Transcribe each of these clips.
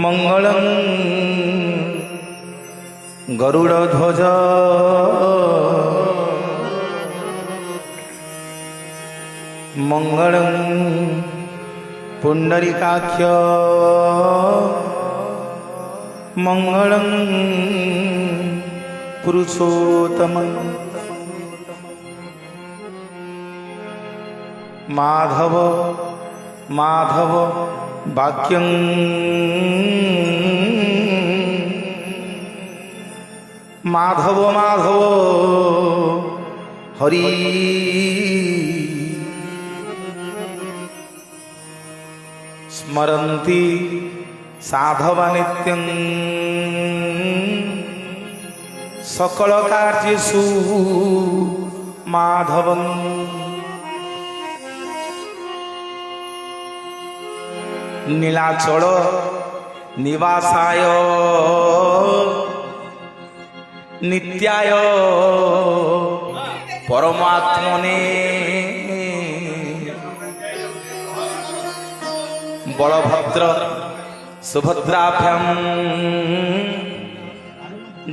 मंगलं गरुड़ध्वज मंगलं पुंडरीकाक्ष मंगलं पुरुषोत्तमं माधव माधव वाक्यं माधव माधव हरि स्मरन्ति साधव नित्यं सकल कार्येषु माधवं नीलाचल निवासाय नित्याय परमात्मने बलभद्र सुभद्राभ्यां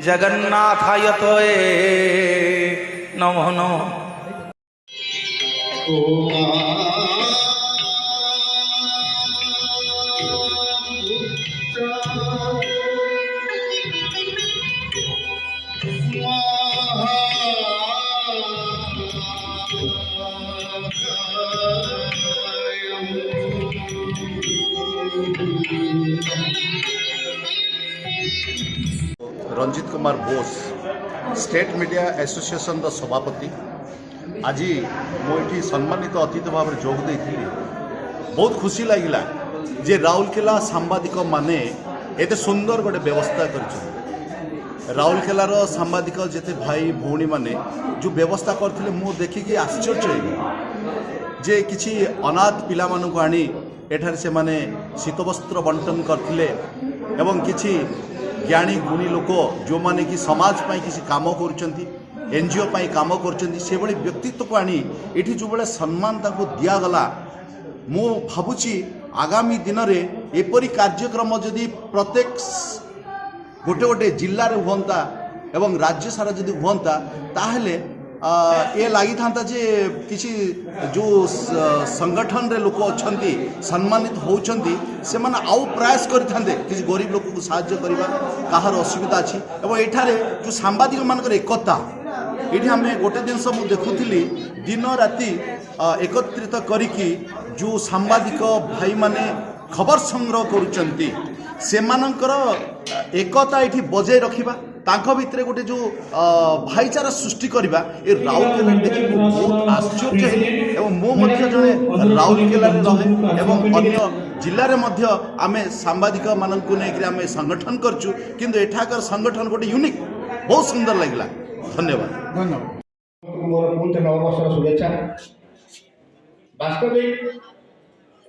जगन्नाथाय तये नमो नमः। Ranjit Kumar Bose state media association सभापति आज मुझे सम्मानित अतिथि भाव में जोग देती बहुत खुशी लगिला जे राउरकेला सांबादिक माने एते सुंदर गोटे व्यवस्था कर राउरकेलार सांबादिक जेते भाई भौणी माने जो व्यवस्था करथिले मु देखिकी आश्चर्य जे किछि अनाथ पिला मानकु आनी एठार से माने शीतवस्त्र बंटन करथिले एवं किछि ज्ञानी गुणी लोक जो माने कि समाज पाई किसी काम करुचंती एनजीओ पाई काम करुचंती से बड़ी व्यक्तित्व को आनी एठी जो बड़े सम्मान ताको दिया गला मु भाबुची आगामी दिन रे एपरी कार्यक्रम जदि प्रत्येक गोटे गोटे जिल्ला रे होंता एवं राज्य सारा जदि होंता ताहले ये लगी था जे किसी जो संगठन रे लोक अच्छी सम्मानित होउछंती से माने आउ प्रयास करथांते किसी गरीब लोक को साहाय्य करबा काहार असुविधा अछि एवं एठारे जो सांबादिक मानकर एकता एठी हमें गोटे दिन सब देखुथिली दिन राति एकत्रित करिकी जो सांबादिक भाई माने खबर संग्रह करुचंती से मानकर एकता एठी बजाय रखिबा तांको भितरे गोटे जो भाईचारा सृष्टि करबा ए राउरकेला देखि बहुत आश्चर्य है एवं मो मध्य जने राउरकेला रे रहे एवं अन्य जिल्ला रे मध्य आमे सांबादिक माननकु नेकरी आमे संगठन करछु किंतु एठाकर संगठन गोटे यूनिक बहुत सुंदर लागला। धन्यवाद धन्यवाद मोर पुनः नववर्षर शुभेच्छा। वास्तविक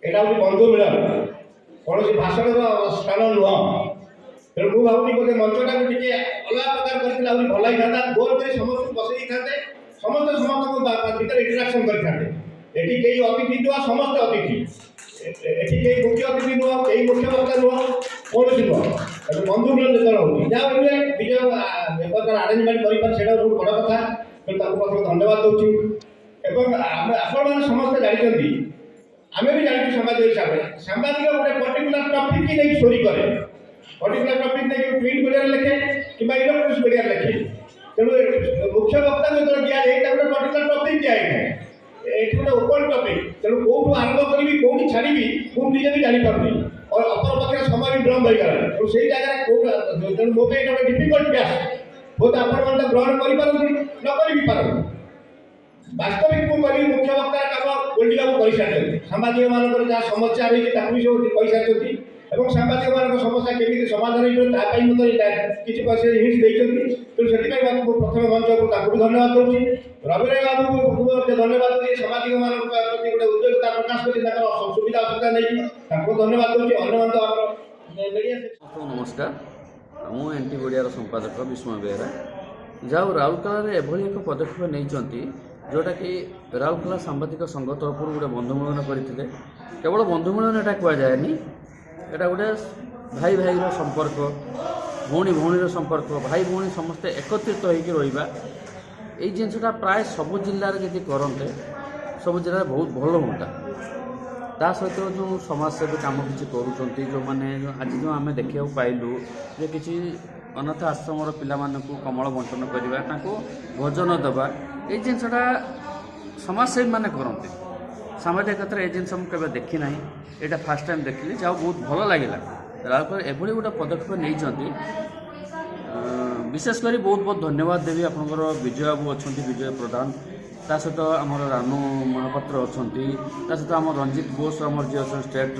एटा बंधु मिलन कौन भाषण स्थान नुह तेणु मुझे भावी बोधे मंचटा टे अलग प्रकार कर भल होता गोल कर समस्त बसई था समस्त समस्त भर इंटराक्शन करते ये कई अतिथि नुह समस्त अतिथि ये मुख्य अतिथि नुह कई मुख्य वक्ता नुह कौन नुह बंधु मिलन जगह हो जहाँ विजय प्रकार आरेंजमेंट कर सब बड़ कथा प्रथम धन्यवाद दूसरी आपण मैंने समस्त जानते आम भी जानते सामाजिक हिसाब से सांबादिक गोटे पर्टिकुलर टपिक की नहीं स्टोरी करे पर्टिकुलर टपिक नहीं प्रिंट मीडिया लिखे कि इलेक्ट्रोनिक्स मीडिया लिखे तेणु मुख्य वक्ता जो दिया जाए गोटे पर्टिकुलर टपिक दिया है ये गोटे ओपन टपिक तेणु कौटू आरंभ करी कौटी छाड़ी मुझे निजे भी जापारे और अपर पक्ष समय भी विलम्ब होगा तो से जगह तेणु मो गोटे डिफिकल्ट टास्क बहुत आपण ग्रहण कर वास्तविक मुख्य वक्ता काम ओल्टी बाबू कर सारी सांबादिक मान जहाँ समस्या रही भी सब कही सारी और सांबादिक मान समस्या केमी समाधान किसी पैसे हिंट्स देते तेणु से प्रथम मंच भी धन्यवाद दूसरी रवि बाबू धन्यवाद दूसरी सांबादिक मान प्रति गोटे उद्योगता प्रकाश कर सुविधा असुविधा नहीं धन्यवाद दूसरी अन्य नमस्कार मु एनटी ओडियार संपादक विस्मय बेहरा जाओ राउरकेला एभली एक पदक्षेप नहीं जोटा कि राउरकेला सांबादिक संघ तरफ गोटे बंधुमिलन करते केवल बंधुमिलन यहाँ कहुए यहाँ गोटे ଭାଇ ଭାଇର ସମ୍ପର୍କ, ଭଉଣୀ ଭଉଣୀର ସମ୍ପର୍କ, ଭାଇ ଭଉଣୀ ସମସ୍ତେ ଏକତ୍ରିତ ହୋଇକି ରହିବା, ଏଇ ଜିନିଷଟା ପ୍ରାୟ ସବୁ ଜିଲ୍ଲାରେ ଯଦି କରନ୍ତେ ସବୁ ଜିଲ୍ଲାରେ ବହୁତ ଭଲ ହୁଅନ୍ତା। ତା ସହିତ ଯେଉଁ ସମାଜସେବୀ କାମ କିଛି କରୁଛନ୍ତି, ଯେଉଁମାନେ ଆଜି ଯେଉଁ ଆମେ ଦେଖିବାକୁ ପାଇଲୁ ଯେ କିଛି ଅନାଥ ଆଶ୍ରମର ପିଲାମାନଙ୍କୁ କମଳ ବଣ୍ଟନ କରିବା, ତାଙ୍କୁ ଭୋଜନ ଦେବା, ଏଇ ଜିନିଷଟା ସମାଜସେବୀମାନେ କରନ୍ତି। ସାମାଜିକ କ୍ଷେତ୍ରରେ ଏ ଜିନିଷ ମୁଁ କେବେ ଦେଖି ନାହିଁ, ଏଇଟା ଫାର୍ଷ୍ଟ ଟାଇମ୍ ଦେଖିଲି, ଯାହା ବହୁତ ଭଲ ଲାଗିଲା। ରାଉରକେଲା ଏଭଳି ଗୋଟେ ପଦକ୍ଷେପ ନେଇଛନ୍ତି, ବିଶେଷ କରି ବହୁତ ବହୁତ ଧନ୍ୟବାଦ ଦେବି ଆପଣଙ୍କର ବିଜୟ ବାବୁ ଅଛନ୍ତି, ବିଜୟ ପ୍ରଧାନ, ତା ସହିତ ଆମର ରାନୁ ମହାପାତ୍ର ଅଛନ୍ତି, ତା ସହିତ ଆମର ରଞ୍ଜିତ ବୋଷ ଆମର ଯିଏ ଅଛନ୍ତି ଷ୍ଟେଟ୍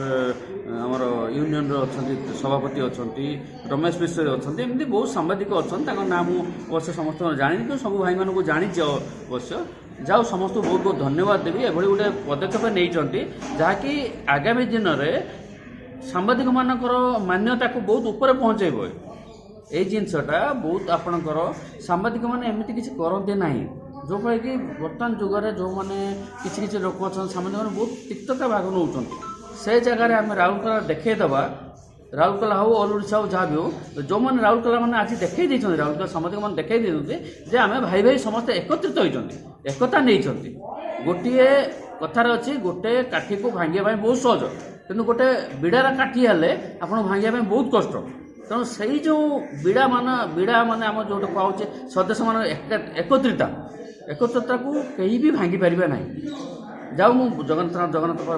ଆମର ୟୁନିୟନର ଅଛନ୍ତି ସଭାପତି ଅଛନ୍ତି, ରମେଶ ବିଶ୍ୱରୀ ଅଛନ୍ତି, ଏମିତି ବହୁତ ସାମ୍ବାଦିକ ଅଛନ୍ତି। ତାଙ୍କ ନାଁ ମୁଁ ଅବଶ୍ୟ ସମସ୍ତଙ୍କୁ ଜାଣିନି, କିନ୍ତୁ ସବୁ ଭାଇମାନଙ୍କୁ ଜାଣିଛି ଅବଶ୍ୟ। ଯାଉ ସମସ୍ତଙ୍କୁ ବହୁତ ବହୁତ ଧନ୍ୟବାଦ ଦେବି, ଏଭଳି ଗୋଟେ ପଦକ୍ଷେପ ନେଇଛନ୍ତି ଯାହାକି ଆଗାମୀ ଦିନରେ ସାମ୍ବାଦିକମାନଙ୍କର ମାନ୍ୟତାକୁ ବହୁତ ଉପରେ ପହଞ୍ଚାଇବ। ଏଇ ଜିନିଷଟା ବହୁତ ଆପଣଙ୍କର ସାମ୍ବାଦିକମାନେ ଏମିତି କିଛି କରନ୍ତି ନାହିଁ, ଯେଉଁଭଳି କି ବର୍ତ୍ତମାନ ଯୁଗରେ ଯେଉଁମାନେ କିଛି କିଛି ଲୋକ ଅଛନ୍ତି ସାମ୍ବାଦିକମାନେ ବହୁତ ତିକ୍ତତା ଭାଗ ନେଉଛନ୍ତି। ସେ ଜାଗାରେ ଆମେ ରାଉରକେଲା ଦେଖାଇଦେବା, ରାଉରକେଲା ହେଉ ଅଲ୍ ଓଡ଼ିଶା ହେଉ ଯାହା ବି ହେଉ, ଯେଉଁମାନେ ରାଉରକେଲା ମାନେ ଆଜି ଦେଖାଇ ଦେଇଛନ୍ତି, ରାଉରକେଲା ସାମ୍ବାଦିକମାନେ ଦେଖାଇ ଦେଇଛନ୍ତି ଯେ ଆମେ ଭାଇ ଭାଇ ସମସ୍ତେ ଏକତ୍ରିତ ହୋଇଛନ୍ତି, ଏକତା ନେଇଛନ୍ତି। ଗୋଟିଏ କଥାରେ ଅଛି, ଗୋଟେ କାଠିକୁ ଭାଙ୍ଗିବା ପାଇଁ ବହୁତ ସହଜ, କିନ୍ତୁ ଗୋଟେ ବିଡ଼ାର କାଠି ହେଲେ ଆପଣଙ୍କୁ ଭାଙ୍ଗିବା ପାଇଁ ବହୁତ କଷ୍ଟ। ତେଣୁ ସେଇ ଯେଉଁ ବିଡ଼ା ମାନେ ଆମର ଯେଉଁଟା କୁହାହେଉଛି ସଦସ୍ୟମାନଙ୍କ ଏକତ୍ରିତାକୁ କେହି ବି ଭାଙ୍ଗି ପାରିବେ ନାହିଁ। ଯାଉ ମୁଁ ଜଗନ୍ନାଥ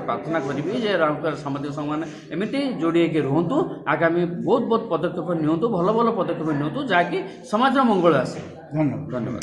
ପ୍ରାର୍ଥନା କରିବି ଯେ ରାଉରକେଲା ସାମ୍ବାଦିକ ସଂଘମାନେ ଏମିତି ଯୋଡ଼ି ହେଇକି ରୁହନ୍ତୁ, ଆଗାମୀ ବହୁତ ବହୁତ ପଦକ୍ଷେପ ନିଅନ୍ତୁ, ଭଲ ଭଲ ପଦକ୍ଷେପ ନିଅନ୍ତୁ ଯାହାକି ସମାଜର ମଙ୍ଗଳ ଆସେ। ଧନ୍ୟବାଦ।